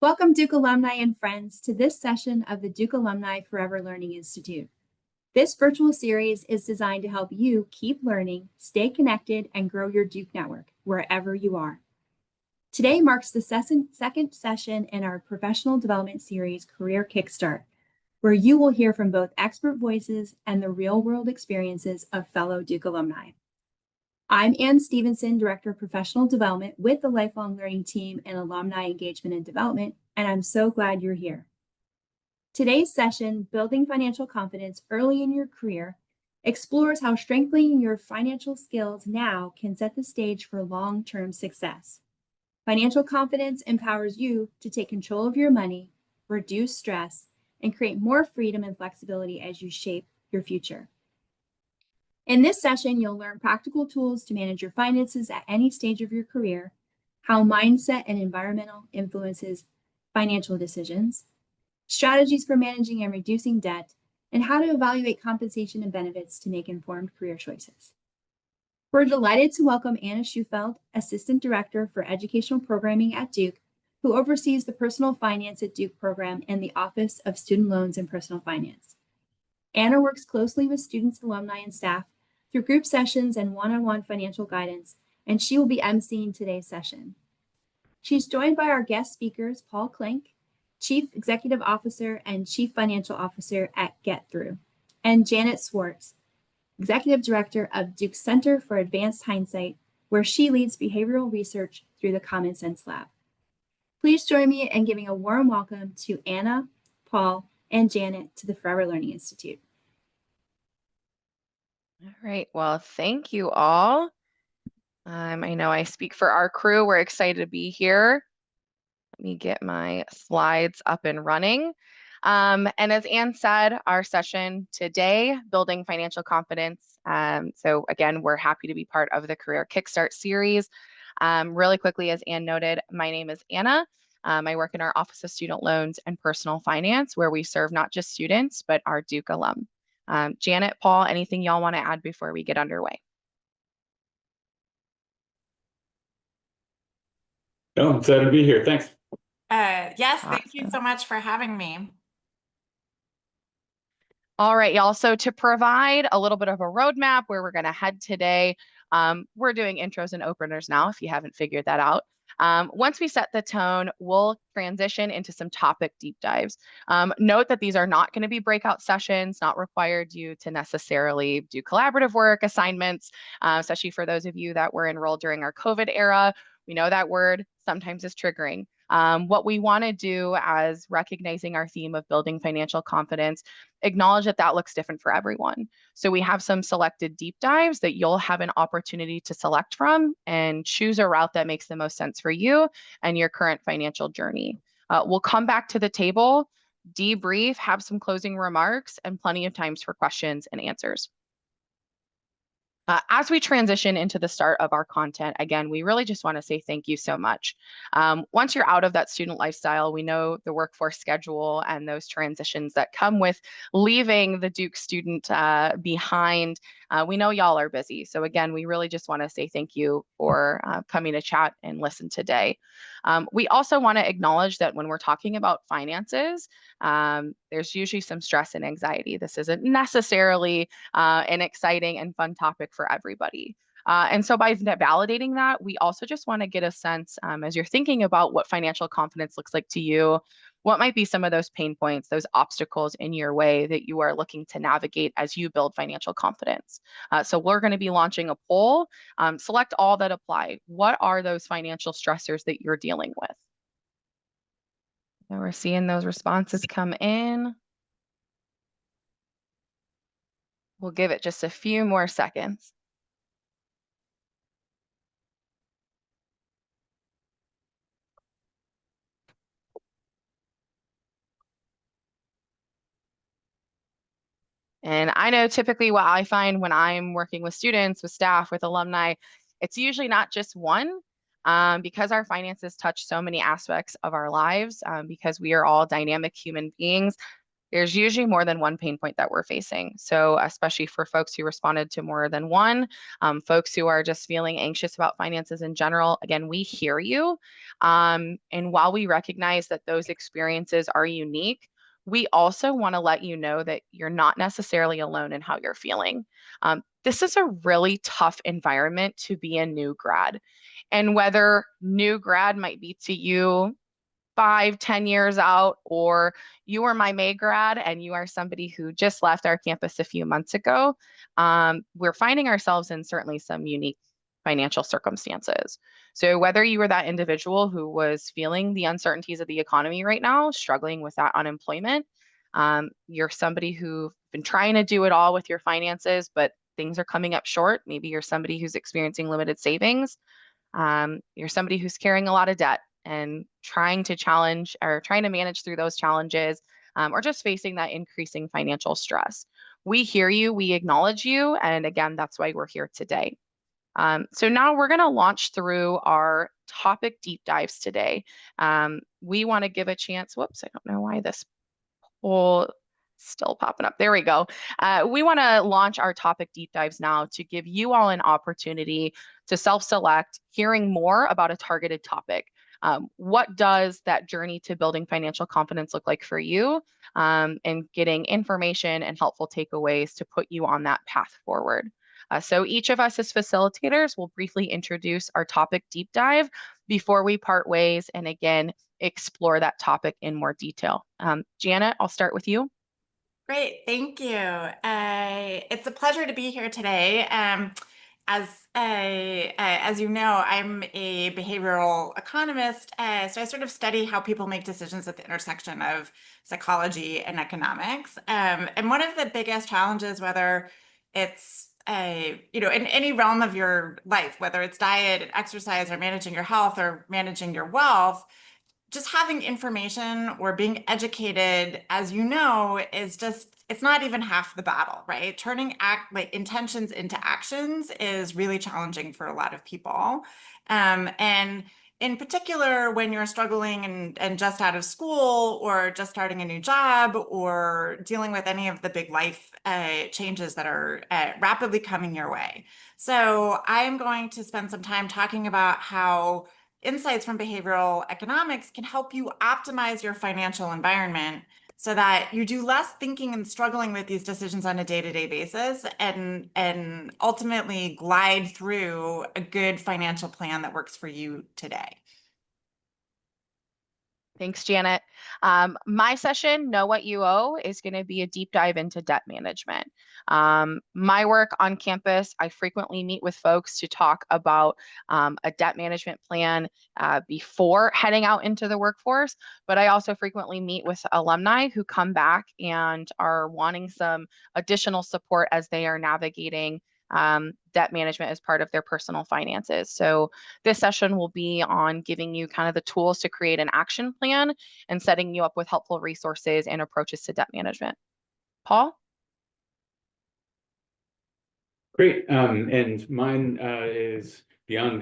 Welcome, Duke alumni and friends, to this session of the Duke Alumni Forever Learning Institute. This virtual series is designed to help you keep learning, stay connected, and grow your Duke network wherever you are. Today marks the second session in our professional development series, Career Kickstart, where you will hear from both expert voices and the real-world experiences of fellow Duke alumni. I'm Ann Stevenson, Director of Professional Development with the Lifelong Learning Team and Alumni Engagement and Development, and I'm so glad you're here. Today's session, Building Financial Confidence Early in Your Career, explores how strengthening your financial skills now can set the stage for long-term success. Financial confidence empowers you to take control of your money, reduce stress, and create more freedom and flexibility as you shape your future. In this session, you'll learn practical tools to manage your finances at any stage of your career, how mindset and environmental influences financial decisions, strategies for managing and reducing debt, and how to evaluate compensation and benefits to make informed career choices. We're delighted to welcome Anna Schufeld, Assistant Director for Educational Programming at Duke, who oversees the Personal Finance at Duke program and the Office of Student Loans and Personal Finance. Anna works closely with students, alumni, and staff through group sessions and one-on-one financial guidance, and she will be emceeing today's session. She's joined by our guest speakers, Paul Klink, Chief Executive Officer and Chief Financial Officer at Get Through, and Janet Swartz, Executive Director of Duke's Center for Advanced Hindsight, where she leads behavioral research through the Common Sense Lab. Please join me in giving a warm welcome to Anna, Paul, and Janet to the Forever Learning Institute. All right, well, thank you all. I know I speak for our crew. We're excited to be here. Let me get my slides up and running. And as Ann said, our session today, Building Financial Confidence. So again, we're happy to be part of the Career Kickstart series. Really quickly, as Ann noted, my name is Anna. I work in our Office of Student Loans and Personal Finance, where we serve not just students, but our Duke alum. Janet, Paul, anything y'all want to add before we get underway? No, I'm excited to be here. Thanks. Yes, thank you so much for having me. All right, y'all. So to provide a little bit of a roadmap where we're going to head today, we're doing intros and openers now, if you haven't figured that out. Once we set the tone, we'll transition into some topic deep dives. Note that these are not going to be breakout sessions, not required you to necessarily do collaborative work, assignments, especially for those of you that were enrolled during our COVID era. We know that word sometimes is triggering. What we want to do as recognizing our theme of building financial confidence, acknowledge that that looks different for everyone. So we have some selected deep dives that you'll have an opportunity to select from and choose a route that makes the most sense for you and your current financial journey. We'll come back to the table, debrief, have some closing remarks, and plenty of times for questions and answers. As we transition into the start of our content, again, we really just want to say thank you so much. Once you're out of that student lifestyle, we know the workforce schedule and those transitions that come with leaving the Duke student behind. We know y'all are busy. So again, we really just want to say thank you for coming to chat and listen today. We also want to acknowledge that when we're talking about finances, there's usually some stress and anxiety. This isn't necessarily an exciting and fun topic for everybody. And so by validating that, we also just want to get a sense as you're thinking about what financial confidence looks like to you, what might be some of those pain points, those obstacles in your way that you are looking to navigate as you build financial confidence. So we're going to be launching a poll. Select all that apply. What are those financial stressors that you're dealing with? And we're seeing those responses come in. We'll give it just a few more seconds. And I know typically what I find when I'm working with students, with staff, with alumni, it's usually not just one, because our finances touch so many aspects of our lives, because we are all dynamic human beings. There's usually more than one pain point that we're facing. So especially for folks who responded to more than one, folks who are just feeling anxious about finances in general, again, we hear you. And while we recognize that those experiences are unique, we also want to let you know that you're not necessarily alone in how you're feeling. This is a really tough environment to be a new grad. And whether new grad might be to you 5, 10 years out, or you are my May grad and you are somebody who just left our campus a few months ago, we're finding ourselves in certainly some unique financial circumstances. So whether you were that individual who was feeling the uncertainties of the economy right now, struggling with that unemployment, you're somebody who's been trying to do it all with your finances, but things are coming up short. Maybe you're somebody who's experiencing limited savings. You're somebody who's carrying a lot of debt and trying to manage through those challenges, or just facing that increasing financial stress. We hear you, we acknowledge you, and again, that's why we're here today. So now we're going to launch through our topic deep dives today. We want to give a chance. Whoops, I don't know why this poll still popping up. There we go. We want to launch our topic deep dives now to give you all an opportunity to self-select, hearing more about a targeted topic. What does that journey to building financial confidence look like for you? And getting information and helpful takeaways to put you on that path forward. So each of us as facilitators will briefly introduce our topic deep dive before we part ways and again, explore that topic in more detail. Janet, I'll start with you. Great, thank you. It's a pleasure to be here today. As you know, I'm a behavioral economist, so I sort of study how people make decisions at the intersection of psychology and economics. And one of the biggest challenges, whether it's in any realm of your life, whether it's diet, exercise, or managing your health, or managing your wealth, just having information or being educated, as you know, it's not even half the battle, right? Turning intentions into actions is really challenging for a lot of people. And in particular, when you're struggling and just out of school, or just starting a new job, or dealing with any of the big life changes that are rapidly coming your way. So I'm going to spend some time talking about how insights from behavioral economics can help you optimize your financial environment so that you do less thinking and struggling with these decisions on a day-to-day basis, and ultimately glide through a good financial plan that works for you today. Thanks, Janet. My session, Know What You Owe, is going to be a deep dive into debt management. My work on campus, I frequently meet with folks to talk about a debt management plan before heading out into the workforce, but I also frequently meet with alumni who come back and are wanting some additional support as they are navigating debt management as part of their personal finances. So this session will be on giving you kind of the tools to create an action plan and setting you up with helpful resources and approaches to debt management. Paul? Great. And mine is beyond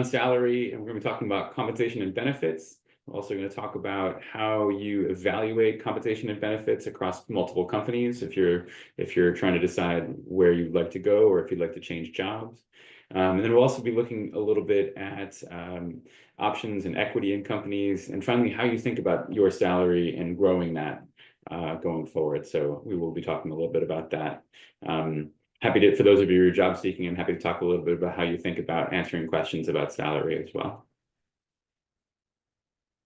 salary, and we're going to be talking about compensation and benefits. We're also going to talk about how you evaluate compensation and benefits across multiple companies if you're trying to decide where you'd like to go or if you'd like to change jobs. And then we'll also be looking a little bit at options and equity in companies, and finally how you think about your salary and growing that going forward. So we will be talking a little bit about that. Happy to, for those of you who are job seeking, I'm happy to talk a little bit about how you think about answering questions about salary as well.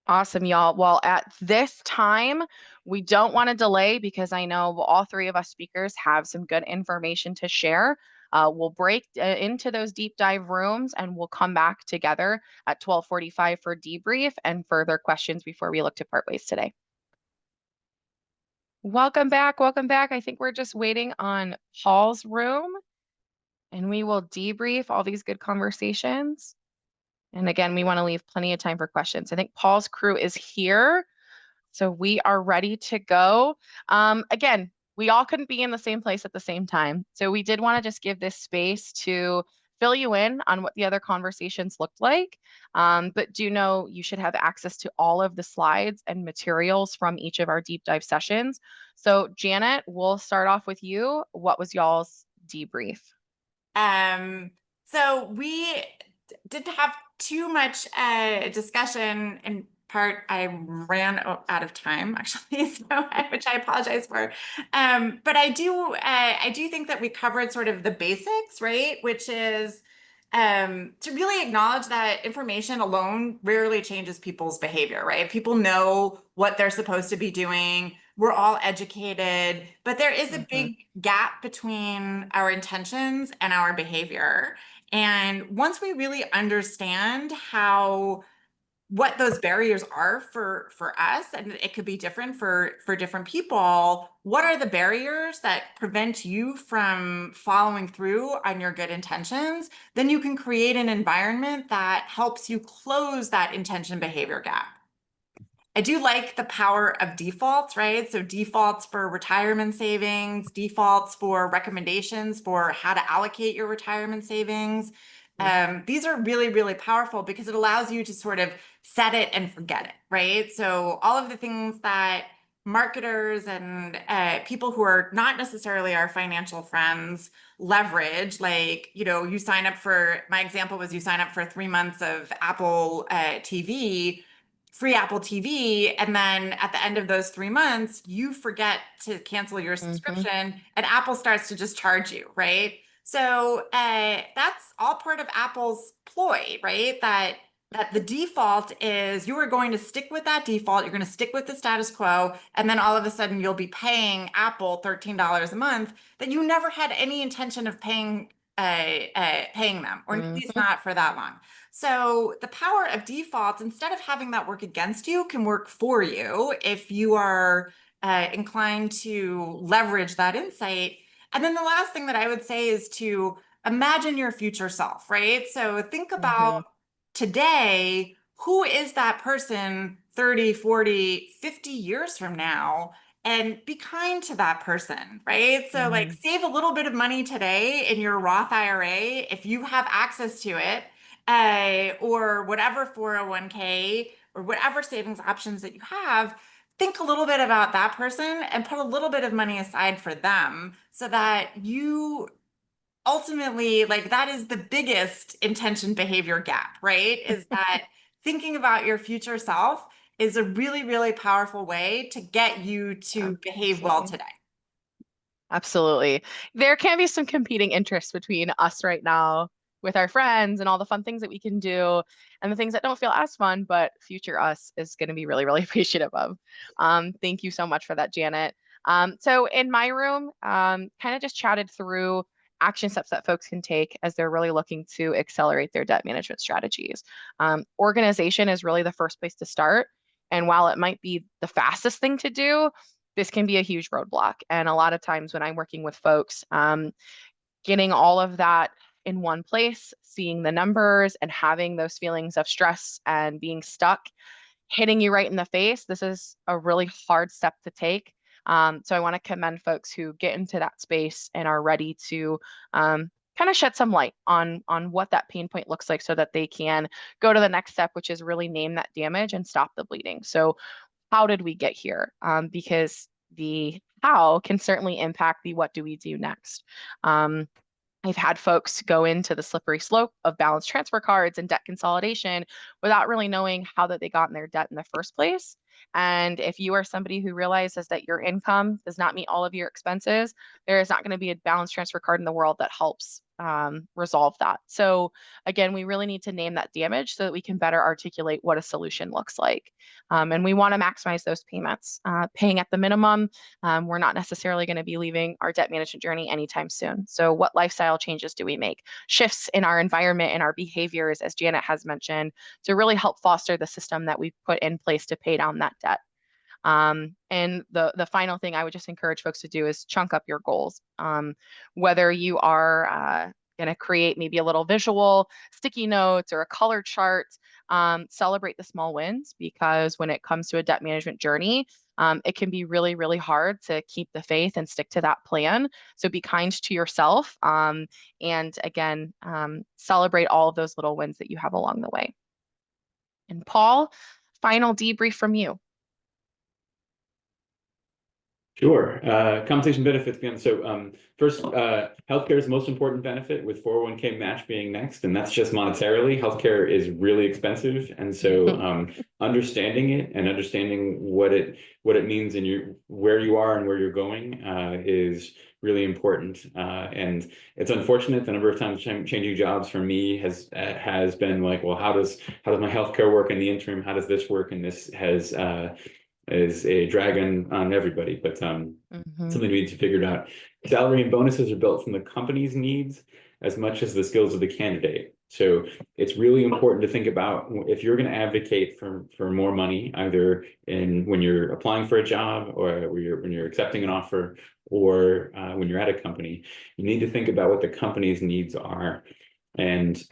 Awesome, y'all. Well, at this time, we don't want to delay because I know all three of us speakers have some good information to share. We'll break into those deep dive rooms and we'll come back together at 12:45 for debrief and further questions before we look to part ways today. Welcome back. Welcome back. I think we're just waiting on Paul's room and we will debrief all these good conversations. And again, we want to leave plenty of time for questions. I think Paul's crew is here, so we are ready to go. Again, we all couldn't be in the same place at the same time. So we did want to just give this space to fill you in on what the other conversations looked like. But do know you should have access to all of the slides and materials from each of our deep dive sessions. So Janet, we'll start off with you. What was y'all's debrief? So we didn't have too much discussion. In part, I ran out of time actually, so which I apologize for. But I do think that we covered sort of the basics, right? Which is to really acknowledge that information alone rarely changes people's behavior, right? People know what they're supposed to be doing. We're all educated, but there is a big gap between our intentions and our behavior. And once we really understand what those barriers are for us, and it could be different for different people, what are the barriers that prevent you from following through on your good intentions, then you can create an environment that helps you close that intention behavior gap. I do like the power of defaults, right? So defaults for retirement savings, defaults for recommendations for how to allocate your retirement savings. These are really, really powerful because it allows you to sort of set it and forget it, right? So all of the things that marketers and people who are not necessarily our financial friends leverage, like, you sign up for, my example was you sign up for 3 months of Apple TV, free Apple TV, and then at the end of those 3 months, you forget to cancel your subscription, and Apple starts to just charge you, right? So that's all part of Apple's ploy, right? That the default is you are going to stick with that default, you're going to stick with the status quo, and then all of a sudden you'll be paying Apple $13 a month that you never had any intention of paying them, or at least not for that long. So the power of defaults, instead of having that work against you, can work for you if you are inclined to leverage that insight. And then the last thing that I would say is to imagine your future self, right? So think about today, who is that person 30, 40, 50 years from now? And be kind to that person, right? So like save a little bit of money today in your Roth IRA if you have access to it, or whatever 401k or whatever savings options that you have. Think a little bit about that person and put a little bit of money aside for them so that you ultimately, like, that is the biggest intention behavior gap, right? Is that thinking about your future self is a really, really powerful way to get you to behave well today. Absolutely. There can be some competing interests between us right now with our friends and all the fun things that we can do and the things that don't feel as fun, but future us is going to be really, really appreciative of. Thank you so much for that, Janet. So in my room, kind of just chatted through action steps that folks can take as they're really looking to accelerate their debt management strategies. Organization is really the first place to start. And while it might be the fastest thing to do, this can be a huge roadblock. And a lot of times when I'm working with folks, getting all of that in one place, seeing the numbers and having those feelings of stress and being stuck hitting you right in the face, this is a really hard step to take. So I want to commend folks who get into that space and are ready to kind of shed some light on what that pain point looks like so that they can go to the next step, which is really name that damage and stop the bleeding. So how did we get here? Because the how can certainly impact the what do we do next. I've had folks go into the slippery slope of balance transfer cards and debt consolidation without really knowing how that they got in their debt in the first place. And if you are somebody who realizes that your income does not meet all of your expenses, there is not going to be a balance transfer card in the world that helps resolve that. So again, we really need to name that damage so that we can better articulate what a solution looks like. And we want to maximize those payments. Paying at the minimum, we're not necessarily going to be leaving our debt management journey anytime soon. So what lifestyle changes do we make? Shifts in our environment and our behaviors, as Janet has mentioned, to really help foster the system that we've put in place to pay down that debt. And the final thing I would just encourage folks to do is chunk up your goals. Whether you are going to create maybe a little visual sticky notes or a color chart, celebrate the small wins, because when it comes to a debt management journey, it can be really, really hard to keep the faith and stick to that plan. So be kind to yourself. And again, celebrate all of those little wins that you have along the way. And Paul, final debrief from you. Sure. Compensation benefits again. So first, healthcare is the most important benefit, with 401k match being next, and that's just monetarily. Healthcare is really expensive, and so understanding it and understanding what it means in where you are and where you're going is really important. And it's unfortunate the number of times changing jobs for me has been like, well, how does my healthcare work in the interim? How does this work? And this has is a drag on everybody, but something we need to figure out. Salary and bonuses are built from the company's needs as much as the skills of the candidate. So it's really important to think about, if you're going to advocate for more money, either when you're applying for a job, or when you're accepting an offer, or when you're at a company, you need to think about what the company's needs are, and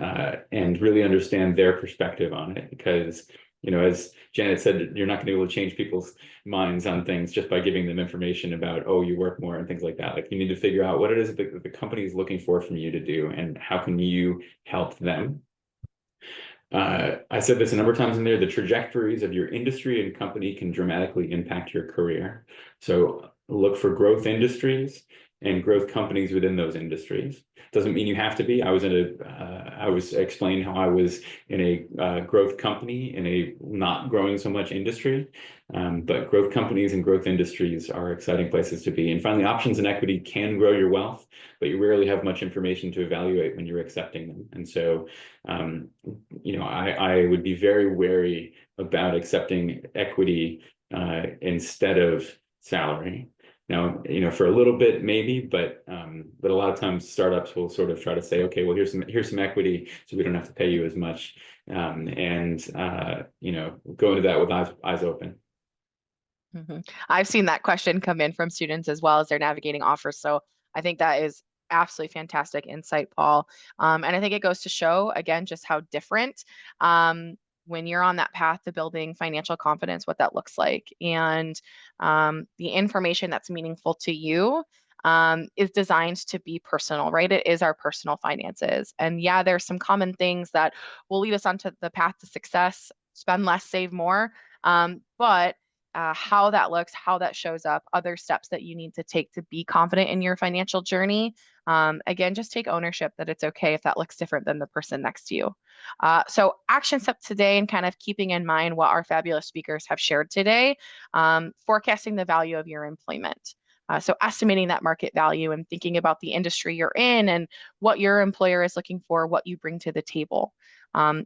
really understand their perspective on it. Because, as Janet said, you're not going to be able to change people's minds on things just by giving them information about, oh, you work more and things like that. Like, you need to figure out what it is that the company is looking for from you to do, and how can you help them. I said this a number of times in there, the trajectories of your industry and company can dramatically impact your career. So look for growth industries and growth companies within those industries. Doesn't mean you have to be. I was explaining how I was in a growth company in a not growing so much industry, but growth companies and growth industries are exciting places to be. And finally, options and equity can grow your wealth, but you rarely have much information to evaluate when you're accepting them. And so, I would be very wary about accepting equity instead of salary. Now, for a little bit maybe, but a lot of times startups will sort of try to say, okay, well, here's some equity, so we don't have to pay you as much, and go into that with eyes open. I've seen that question come in from students as well as they're navigating offers. So I think that is absolutely fantastic insight, Paul. And I think it goes to show, again, just how different when you're on that path to building financial confidence, what that looks like. And the information that's meaningful to you is designed to be personal, right? It is our personal finances. And yeah, there's some common things that will lead us onto the path to success: spend less, save more. But how that looks, how that shows up, other steps that you need to take to be confident in your financial journey. Again, just take ownership that it's okay if that looks different than the person next to you. So action step today, and kind of keeping in mind what our fabulous speakers have shared today, forecasting the value of your employment. So estimating that market value and thinking about the industry you're in and what your employer is looking for, what you bring to the table.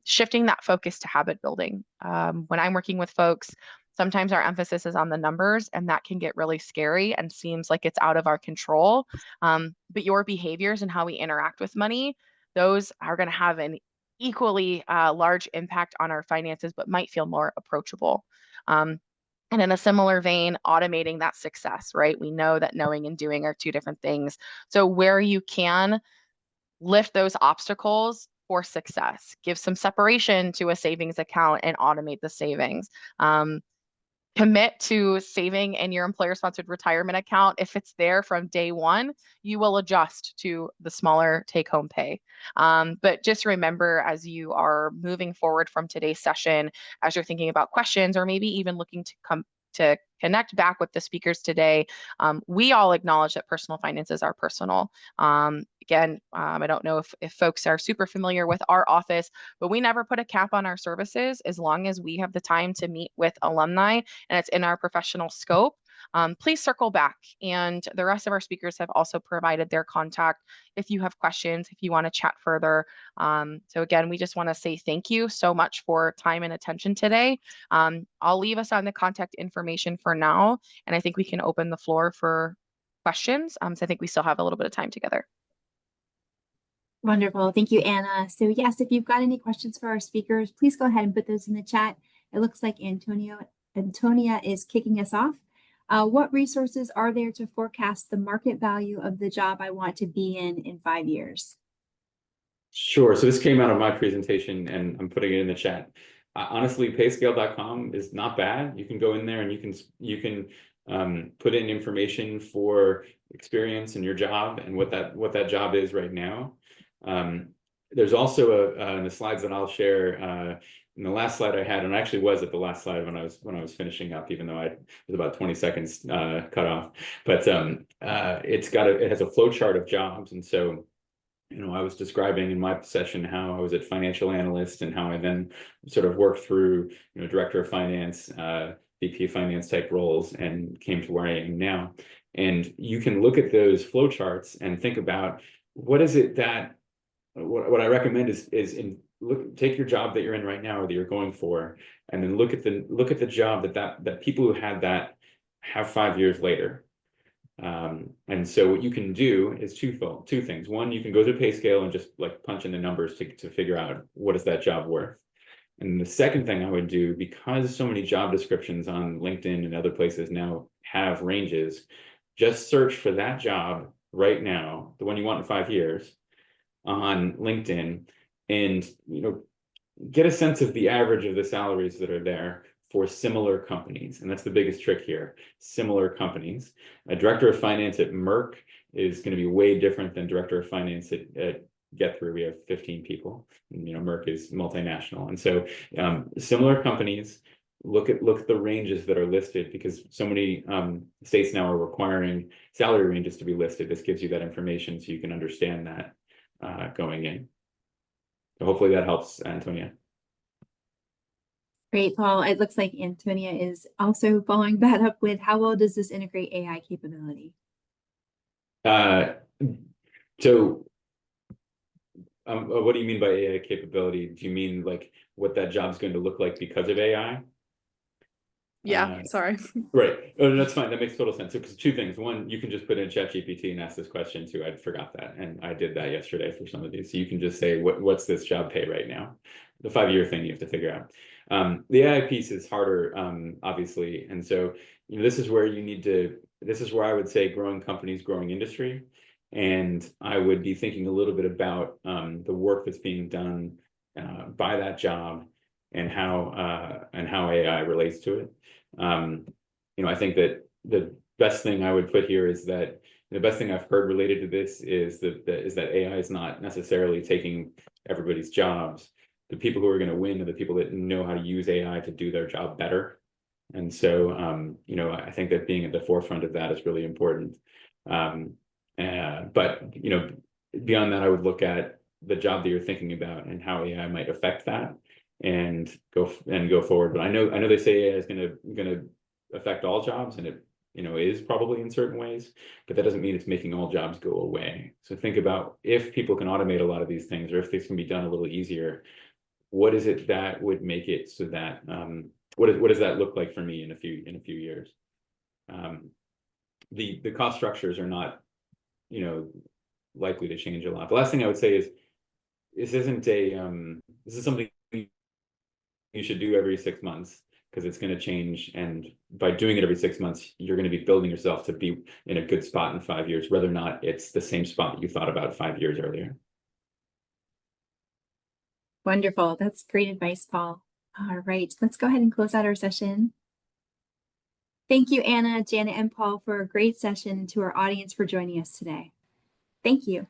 Shifting that focus to habit building. When I'm working with folks, sometimes our emphasis is on the numbers, and that can get really scary and seems like it's out of our control. But your behaviors and how we interact with money, those are going to have an equally large impact on our finances, but might feel more approachable. And in a similar vein, automating that success, right? We know that knowing and doing are two different things. So where you can, lift those obstacles for success. Give some separation to a savings account and automate the savings. Commit to saving in your employer-sponsored retirement account. If it's there from day one, you will adjust to the smaller take-home pay. But just remember, as you are moving forward from today's session, as you're thinking about questions, or maybe even looking to connect back with the speakers today, we all acknowledge that personal finances are personal. Again, I don't know if folks are super familiar with our office, but we never put a cap on our services as long as we have the time to meet with alumni and it's in our professional scope. Please circle back. And the rest of our speakers have also provided their contact if you have questions, if you want to chat further. So again, we just want to say thank you so much for time and attention today. I'll leave us on the contact information for now, and I think we can open the floor for questions. So I think we still have a little bit of time together. Wonderful. Thank you, Anna. So yes, if you've got any questions for our speakers, please go ahead and put those in the chat. It looks like Antonia is kicking us off. What resources are there to forecast the market value of the job I want to be in 5 years? Sure. So this came out of my presentation, and I'm putting it in the chat. honestly, payscale.com is not bad. You can go in there and you can put in information for experience in your job and what that job is right now. There's also in the slides that I'll share, in the last slide I had, and I actually was at the last slide when I was finishing up, even though I was about 20 seconds cut off. But it has a flow chart of jobs, and so I was describing in my session how I was a financial analyst and how I then sort of worked through, director of finance, VP of finance type roles, and came to where I am now. And you can look at those flow charts and think about what is it that what I recommend is take your job that you're in right now or that you're going for, and then look at the job that people who had that have 5 years later. And so what you can do is two things. One, you can go through PayScale and just like punch in the numbers to figure out what is that job worth. And the second thing I would do, because so many job descriptions on LinkedIn and other places now have ranges, just search for that job right now, the one you want in 5 years, on LinkedIn, and get a sense of the average of the salaries that are there for similar companies. And that's the biggest trick here, similar companies. A director of finance at Merck is going to be way different than director of finance at Get Through. We have 15 people. And, Merck is multinational. And so similar companies, look at the ranges that are listed, because so many states now are requiring salary ranges to be listed. This gives you that information so you can understand that going in. So hopefully that helps, Antonia. Great, Paul. It looks like Antonia is also following that up with, how well does this integrate AI capability? So what do you mean by AI capability? Do you mean like what that job's going to look like because of AI? Yeah, sorry. Right. Oh, that's fine. That makes total sense. So, 'cause two things. One, you can just put in ChatGPT and ask this question too. I forgot that, and I did that yesterday for some of these. So you can just say, what's this job pay right now? The 5-year thing you have to figure out. The AI piece is harder, obviously, and so this is where this is where I would say growing companies, growing industry, and I would be thinking a little bit about the work that's being done by that job and how AI relates to it. I think that the best thing I would put here is that the best thing I've heard related to this is that AI is not necessarily taking everybody's jobs. The people who are going to win are the people that know how to use AI to do their job better. And so, I think that being at the forefront of that is really important. But beyond that, I would look at the job that you're thinking about and how AI might affect that, and go forward. But I know they say AI is gonna affect all jobs, and it is probably in certain ways, but that doesn't mean it's making all jobs go away. So think about, if people can automate a lot of these things, or if this can be done a little easier, what is it that would make it so that what does that look like for me in a few years? The cost structures are not likely to change a lot. The last thing I would say is this is something you should do every 6 months, because it's going to change. And by doing it every 6 months, you're going to be building yourself to be in a good spot in 5 years, whether or not it's the same spot that you thought about 5 years earlier. Wonderful. That's great advice, Paul. All right, let's go ahead and close out our session. Thank you, Anna, Janet, and Paul, for a great session, and to our audience for joining us today. Thank you.